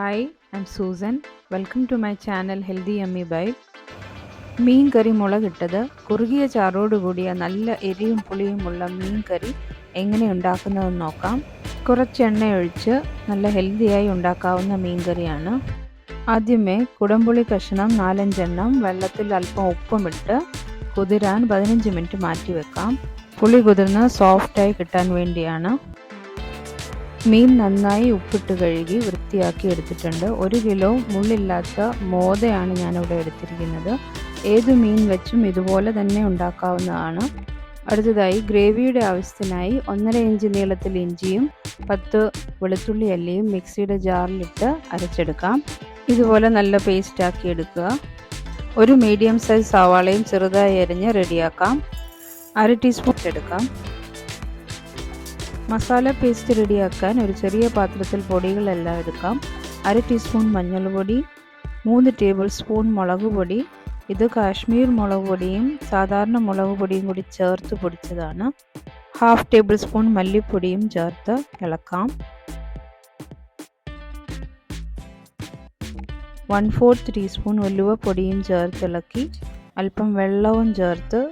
Hi, I'm Susan. Welcome to my channel Healthy Yummy Bite. മീൻ കറി മുളകിട്ടത് കുറുകിയ ചാറോടുകൂടിയ നല്ല എരിവും പുളിയുമുള്ള മീൻ കറി എങ്ങനെ ഉണ്ടാക്കുന്നതെന്ന് നോക്കാം. കുറച്ച് എണ്ണ ഒഴിച്ച് നല്ല ഹെൽത്തിയായി ഉണ്ടാക്കാവുന്ന മീൻ കറിയാണ്. ആദ്യമേ കുടംപുളി കഷ്ണം 4-5 എണ്ണം വെള്ളത്തിൽ അല്പം ഉപ്പുമിട്ട് കുതിരാൻ 15 മിനിറ്റ് മാറ്റി വെക്കാം. പുളി കുതിർന്ന് സോഫ്റ്റായി കിട്ടാൻ വേണ്ടിയാണ്. മീൻ നന്നായി ഉപ്പിട്ട് കഴുകി വൃത്തിയാക്കി എടുത്തിട്ടുണ്ട്. 1 കിലോ മുള്ളില്ലാത്ത മോദയാണ് ഞാനിവിടെ എടുത്തിരിക്കുന്നത്. ഏത് മീൻ വെച്ചും ഇതുപോലെ തന്നെ ഉണ്ടാക്കാവുന്നതാണ്. അടുത്തതായി ഗ്രേവിയുടെ ആവശ്യത്തിനായി 1.5 ഇഞ്ച് നീളത്തിൽ ഇഞ്ചിയും 10 വെളുത്തുള്ളി അല്ലിയും മിക്സിയുടെ ജാറിലിട്ട് അരച്ചെടുക്കാം. ഇതുപോലെ നല്ല പേസ്റ്റ് ആക്കി എടുക്കുക. ഒരു മീഡിയം സൈസ് സവാളയും ചെറുതായി അരിഞ്ഞ് റെഡിയാക്കാം. 1/2 ടീസ്പൂൺ എടുക്കാം. മസാല പേസ്റ്റ് റെഡിയാക്കാൻ ഒരു ചെറിയ പാത്രത്തിൽ പൊടികളെല്ലാം എടുക്കാം. 1/2 ടീസ്പൂൺ മഞ്ഞൾപ്പൊടി, 3 ടേബിൾ സ്പൂൺ മുളക് പൊടി, ഇത് കാശ്മീർ മുളക് പൊടിയും സാധാരണ മുളക് പൊടിയും കൂടി ചേർത്ത് പൊടിച്ചതാണ്. 1/2 ടേബിൾ സ്പൂൺ മല്ലിപ്പൊടിയും ചേർത്ത് ഇളക്കാം. 1/4 ടീസ്പൂൺ ഉലുവപ്പൊടിയും ചേർത്ത് ഇളക്കി അല്പം വെള്ളവും ചേർത്ത്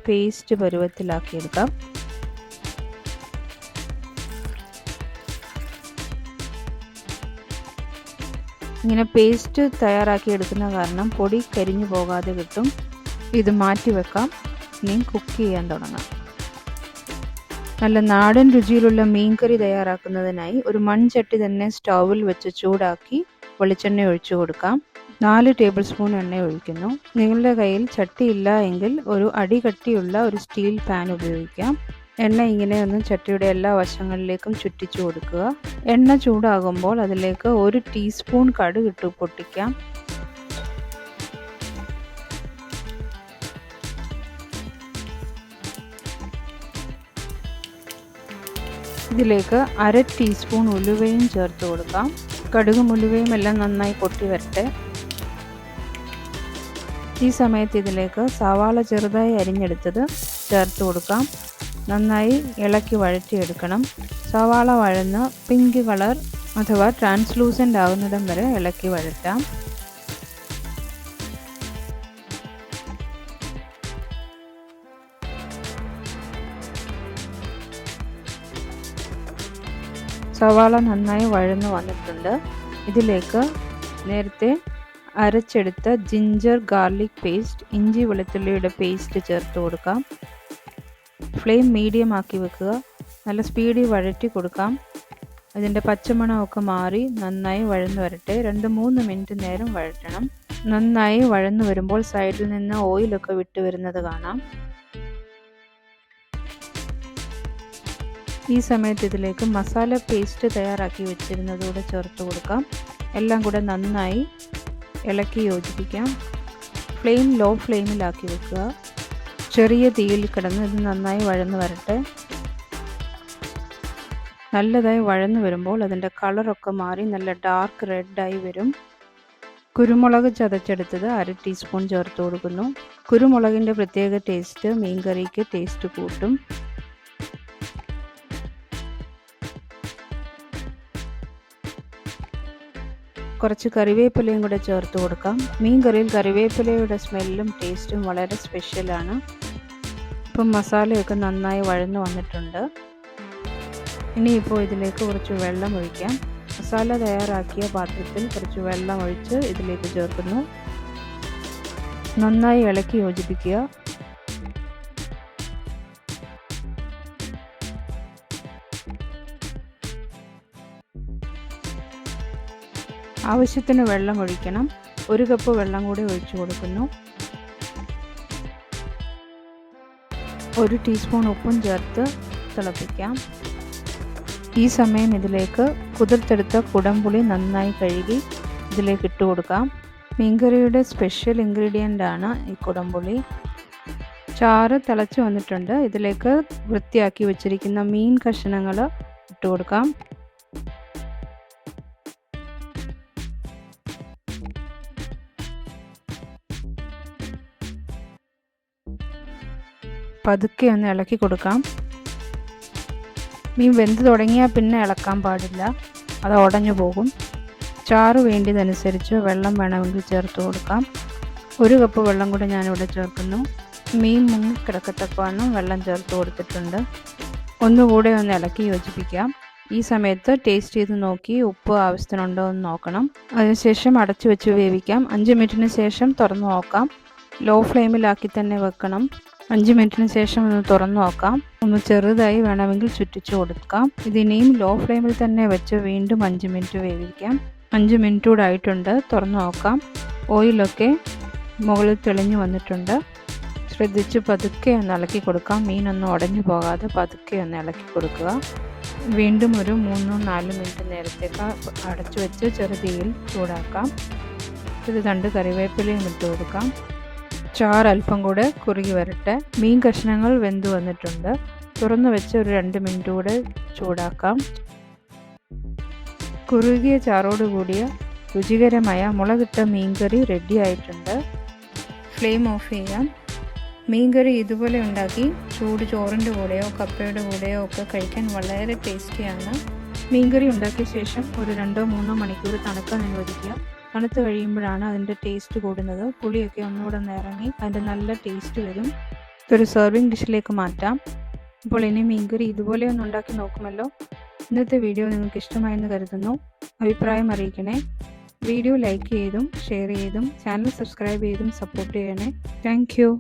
പേസ്റ്റ് പരുവത്തിലാക്കിയെടുക്കാം. ഇങ്ങനെ പേസ്റ്റ് തയ്യാറാക്കി എടുക്കുന്ന കാരണം പൊടി കരിഞ്ഞു പോകാതെ കിട്ടും. ഇത് മാറ്റി വെക്കാം. ഇനി കുക്ക് ചെയ്യാൻ തുടങ്ങാം. നല്ല നാടൻ രുചിയിലുള്ള മീൻകറി തയ്യാറാക്കുന്നതിനായി ഒരു മൺചട്ടി തന്നെ സ്റ്റൗവിൽ വെച്ച് ചൂടാക്കി വെളിച്ചെണ്ണ ഒഴിച്ചു കൊടുക്കാം. 4 ടേബിൾ സ്പൂൺ എണ്ണ ഒഴിക്കുന്നു. നിങ്ങളുടെ കയ്യിൽ ചട്ടിയില്ല എങ്കിൽ ഒരു അടികട്ടിയുള്ള ഒരു സ്റ്റീൽ പാൻ ഉപയോഗിക്കാം. എണ്ണ ഇങ്ങനെ ഒന്ന് ചട്ടിയുടെ എല്ലാ വശങ്ങളിലേക്കും ചുറ്റിച്ചു കൊടുക്കുക. എണ്ണ ചൂടാകുമ്പോൾ അതിലേക്ക് 1 ടീസ്പൂൺ കടുക് ഇട്ട് പൊട്ടിക്കാം. ഇതിലേക്ക് 1/2 ടീസ്പൂൺ ഉലുവയും ചേർത്ത് കൊടുക്കാം. കടുകും ഉലുവയും എല്ലാം നന്നായി പൊട്ടി വരട്ടെ. ഈ സമയത്ത് ഇതിലേക്ക് സവാള ചെറുതായി അരിഞ്ഞെടുത്തത് ചേർത്ത് കൊടുക്കാം. നന്നായി ഇളക്കി വഴറ്റിയെടുക്കണം. സവാള വഴന്ന് പിങ്ക് കളർ അഥവാ ട്രാൻസ്ലൂസൻ്റ് ആകുന്നിടം വരെ ഇളക്കി വഴറ്റാം. സവാള നന്നായി വഴന്നു വന്നിട്ടുണ്ട്. ഇതിലേക്ക് നേരത്തെ അരച്ചെടുത്ത ജിഞ്ചർ ഗാർലിക് പേസ്റ്റ്, ഇഞ്ചി വെളുത്തുള്ളിയുടെ പേസ്റ്റ് ചേർത്ത് കൊടുക്കാം. ഫ്ലെയിം മീഡിയം ആക്കി വെക്കുക. നല്ല സ്പീഡിൽ വഴറ്റി കൊടുക്കാം. ഇതിൻ്റെ പച്ചമണമൊക്കെ മാറി നന്നായി വഴന്നു വരട്ടെ. 2-3 മിനിറ്റ് നേരം വഴറ്റണം. നന്നായി വഴന്നു വരുമ്പോൾ സൈഡിൽ നിന്ന് ഓയിലൊക്കെ വിട്ട് വരുന്നത് കാണാം. ഈ സമയത്ത് ഇതിലേക്ക് മസാല പേസ്റ്റ് തയ്യാറാക്കി വെച്ചിരുന്നതുകൂടെ ചേർത്ത് കൊടുക്കാം. എല്ലാം കൂടെ നന്നായി ഇളക്കി യോജിപ്പിക്കാം. ഫ്ലെയിം ലോ ഫ്ലെയിമിലാക്കി വെക്കുക. ചെറിയ തീയിൽ കിടന്ന് ഇത് നന്നായി വഴന്നു വരട്ടെ. നല്ലതായി വഴന്നു വരുമ്പോൾ അതിൻ്റെ കളറൊക്കെ മാറി നല്ല ഡാർക്ക് റെഡായി വരും. കുരുമുളക് ചതച്ചെടുത്തത് 1/2 ടീസ്പൂൺ ചേർത്ത് കൊടുക്കുന്നു. കുരുമുളകിൻ്റെ പ്രത്യേക ടേസ്റ്റ് മീൻ കറിക്ക് ടേസ്റ്റ് കൂട്ടും. കുറച്ച് കറിവേപ്പിലയും കൂടെ ചേർത്ത് കൊടുക്കാം. മീൻ കറിയിൽ കറിവേപ്പിലയുടെ സ്മെല്ലും ടേസ്റ്റും വളരെ സ്പെഷ്യലാണ്. ഇപ്പം മസാലയൊക്കെ നന്നായി വഴന്നു വന്നിട്ടുണ്ട്. ഇനിയിപ്പോൾ ഇതിലേക്ക് കുറച്ച് വെള്ളം ഒഴിക്കാം. മസാല തയ്യാറാക്കിയ പാത്രത്തിൽ കുറച്ച് വെള്ളം ഒഴിച്ച് ഇതിലേക്ക് ചേർക്കുന്നു. നന്നായി ഇളക്കി യോജിപ്പിക്കുക. ആവശ്യത്തിന് വെള്ളം ഒഴിക്കണം. 1 കപ്പ് വെള്ളം കൂടി ഒഴിച്ചു കൊടുക്കുന്നു. 1 ടീസ്പൂൺ ഉപ്പും ചേർത്ത് തിളപ്പിക്കാം. ഈ സമയം ഇതിലേക്ക് കുതിർത്തെടുത്ത കുടംപുളി നന്നായി കഴുകി ഇതിലേക്ക് ഇട്ട് കൊടുക്കാം. മീൻകറിയുടെ സ്പെഷ്യൽ ഇൻഗ്രീഡിയൻ്റ് ആണ് ഈ കുടംപുളി. ചാറ് തിളച്ച് വന്നിട്ടുണ്ട്. ഇതിലേക്ക് വൃത്തിയാക്കി വെച്ചിരിക്കുന്ന മീൻ കഷ്ണങ്ങൾ ഇട്ട് കൊടുക്കാം. പതുക്കെ ഒന്ന് ഇളക്കി കൊടുക്കാം. മീൻ വെന്ത് തുടങ്ങിയാൽ പിന്നെ ഇളക്കാൻ പാടില്ല, അത് ഉടഞ്ഞു പോകും. ചാറ് വേണ്ടിയതനുസരിച്ച് വെള്ളം വേണമെങ്കിൽ ചേർത്ത് കൊടുക്കാം. 1 കപ്പ് വെള്ളം കൂടെ ഞാനിവിടെ ചേർക്കുന്നു. മീൻ മുങ്ങിക്കിടക്കത്തക്കവണ്ണം വെള്ളം ചേർത്ത് കൊടുത്തിട്ടുണ്ട്. ഒന്നുകൂടെ ഒന്ന് ഇളക്കി യോജിപ്പിക്കാം. ഈ സമയത്ത് ടേസ്റ്റ് ചെയ്ത് നോക്കി ഉപ്പ് ആവശ്യത്തിനുണ്ടോ എന്ന് നോക്കണം. അതിനുശേഷം അടച്ചു വെച്ച് വേവിക്കാം. 5 മിനിറ്റിന് ശേഷം തുറന്നു നോക്കാം. ലോ ഫ്ലെയിമിലാക്കി തന്നെ വെക്കണം. 5 മിനിറ്റിന് ശേഷം ഒന്ന് തുറന്നു നോക്കാം. ഒന്ന് ചെറുതായി വേണമെങ്കിൽ ചുറ്റിച്ചു കൊടുക്കാം. ഇതിനെയും ലോ ഫ്ലെയിമിൽ തന്നെ വെച്ച് വീണ്ടും 5 മിനിറ്റ് വേവിക്കാം. 5 മിനിറ്റ് കൂടെ ആയിട്ടുണ്ട്. തുറന്നു നോക്കാം. ഓയിലൊക്കെ മുകളിൽ തെളിഞ്ഞു വന്നിട്ടുണ്ട്. ശ്രദ്ധിച്ച് പതുക്കെ ഒന്ന് ഇളക്കി കൊടുക്കാം. മീനൊന്നും ഉടഞ്ഞു പോകാതെ പതുക്കെ ഒന്ന് ഇളക്കി കൊടുക്കുക. വീണ്ടും ഒരു 3-4 മിനിറ്റ് നേരത്തേക്ക് അടച്ചു വെച്ച് ചെറുതീയിൽ ചൂടാക്കാം. ഇത് 2 കറിവേപ്പിലയും ഇട്ട് കൊടുക്കാം. ചാറ് അല്പം കൂടെ കുറുകി വരട്ടെ. മീൻ കഷ്ണങ്ങൾ വെന്ത് വന്നിട്ടുണ്ട്. തുറന്നു വെച്ച് ഒരു 2 മിനിറ്റ് കൂടെ ചൂടാക്കാം. കുറുകിയ ചാറോട് കൂടിയ രുചികരമായ മുളകിട്ട മീൻകറി റെഡി ആയിട്ടുണ്ട്. ഫ്ലെയിം ഓഫ് ചെയ്യാം. മീൻകറി ഇതുപോലെ ഉണ്ടാക്കി ചൂട് ചോറിൻ്റെ കൂടെയോ കപ്പയുടെ കൂടെയോ ഒക്കെ കഴിക്കാൻ വളരെ ടേസ്റ്റിയാണ്. മീൻകറി ഉണ്ടാക്കിയ ശേഷം ഒരു 2-3 മണിക്കൂർ തണുക്കാൻ അനുവദിക്കുക. തണുത്ത് കഴിയുമ്പോഴാണ് അതിൻ്റെ ടേസ്റ്റ് കൂടുന്നത്. പുളിയൊക്കെ ഒന്നുകൂടെ ഒന്ന് ഇറങ്ങി അതിൻ്റെ നല്ല ടേസ്റ്റ് വരും. ഇതൊരു സെർവിങ് ഡിഷിലേക്ക് മാറ്റാം. അപ്പോൾ ഇനി മീൻകറി ഇതുപോലെ ഒന്ന് ഉണ്ടാക്കി നോക്കുമല്ലോ. ഇന്നത്തെ വീഡിയോ നിങ്ങൾക്ക് ഇഷ്ടമായെന്ന് കരുതുന്നു. അഭിപ്രായം അറിയിക്കണേ. വീഡിയോ ലൈക്ക് ചെയ്തും ഷെയർ ചെയ്തും ചാനൽ സബ്സ്ക്രൈബ് ചെയ്തും സപ്പോർട്ട് ചെയ്യണേ. Thank you.